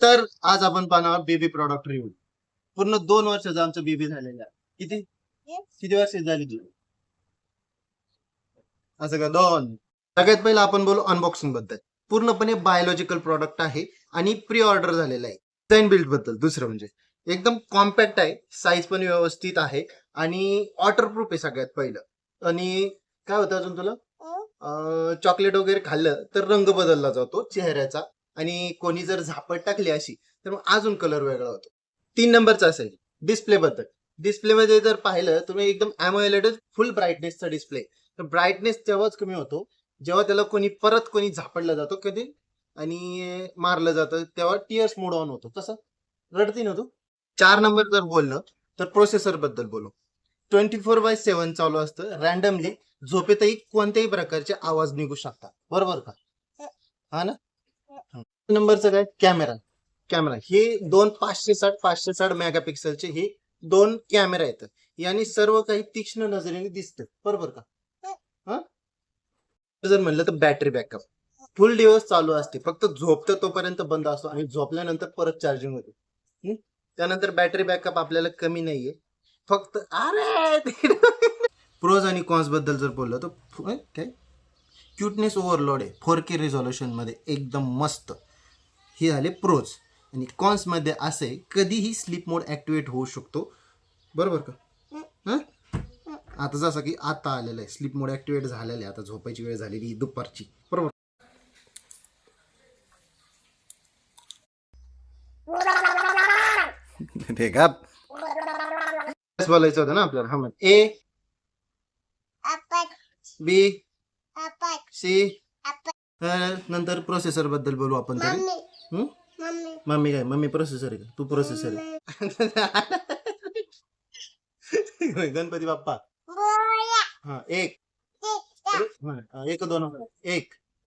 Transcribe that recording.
तर आज आपण पाहणार बेबी प्रॉडक्ट रिव्ह्यू. पूर्ण 2 वर्षाचा आमचं बेबी झालेलं आहे. किती किती वर्ष झाली तुझी? असं का 2. सगळ्यात पहिलं आपण बोलू अनबॉक्सिंग बद्दल. पूर्णपणे बायोलॉजिकल प्रॉडक्ट आहे आणि प्री ऑर्डर झालेला आहे. डिझाइन बिल्ड बद्दल दुसरं म्हणजे एकदम कॉम्पॅक्ट आहे, साईज पण व्यवस्थित आहे आणि वॉटरप्रूफ आहे सगळ्यात पहिलं. आणि काय होतं अजून तुला? चॉकलेट वगैरे खाल्लं तर रंग बदलला जातो चेहऱ्याचा आणि कोणी जर झापड टाकली अशी तर मग अजून कलर वेगळा होतो. 3 नंबरचा असेल डिस्प्ले बद्दल. डिस्प्ले मध्ये जर पाहिलं तुम्ही एकदम अॅमोलेड फुल ब्राईटनेसचा डिस्प्ले. तर ब्राईटनेस तेव्हाच कमी होतो जेव्हा त्याला कोणी झापडलं जातो कधी आणि मारलं जातं तेव्हा टीअर्स मोड ऑन होतो. तसं रडती ना तू. 4 नंबर जर बोललं तर प्रोसेसर बद्दल बोलू. 24/7 चालू असतं. रॅन्डमली झोपेतही कोणत्याही प्रकारचे आवाज निघू शकतात. बरोबर का? हा ना. नंबरचं काय? कॅमेरा हे 560 मेगापिक्सेलचे हे 2 कॅमेरा आहेत. यांनी सर्व काही तीक्ष्ण नजरेने दिसतं. बरोबर का? हा. जर म्हणलं तर बॅटरी बॅकअप फुल दिवस चालू असते. फक्त झोपतं तोपर्यंत बंद असतो आणि झोपल्यानंतर परत चार्जिंग होते. त्यानंतर बॅटरी बॅकअप आपल्याला कमी नाहीये. फक्त प्रोज आणि कॉन्स बद्दल जर बोललं तर काय क्यूटनेस ओव्हरलोड आहे. 4K रिझॉल्युशन मध्ये एकदम मस्त. हे झाले प्रोज. आणि कॉन्स मध्ये असे कधीही स्लीप मोड ऍक्टिव्हेट होऊ शकतो. बरोबर का? हं? आता जसं की आता आलेलं आहे स्लीप मोड ऍक्टिव्हेट झालेलं आहे. आता झोपायची वेळ झालेली दुपारची. बरोबर. बोलायचं होतं ना आपल्याला. हा ए बी सी. नंतर प्रोसेसर बद्दल बोलू आपण तरी. मम्मी काय? मम्मी प्रोसेसर आहे का? तू प्रोसेसर आहे. गणपती बाप्पा. हा एक 1 2 1